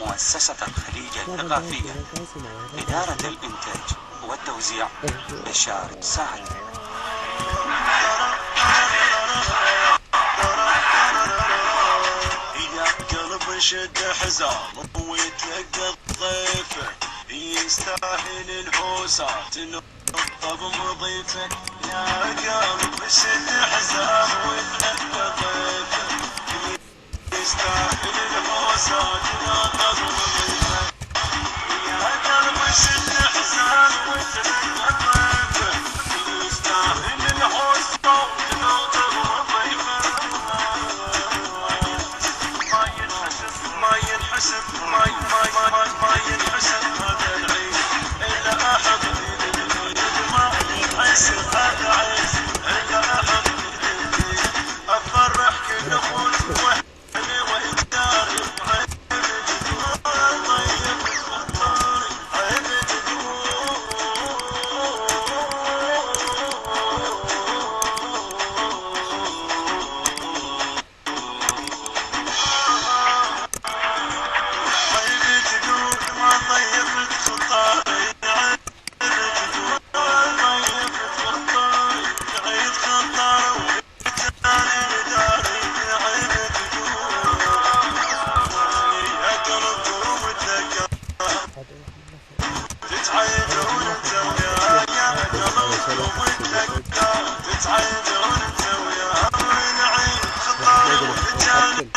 مؤسسة الخليج الثقافية، إدارة الإنتاج والتوزيع بشار سعد. يا قلب شد حزام ويتلقى ضيفه، يستاهل الحوسات نطب مضيفه. يا قلب شد حزام ويتلقى ضيفه، يستاهل الحوسات نطب مضيفه. يا قلب شد حزام ويتلقى ضيفه، يستاهل الحوسات نطب مضيفه. ما ينحسب هذا العيد إلا أحد باليد، ما ينحسب هذا عيد إلا أحد باليد. أفرح كل أخوي وأهلي وإداري وعيب الجدود، طيب الفطوري عيب الجدود. تتعيدون انت وياها ونعيد خطار وتجانب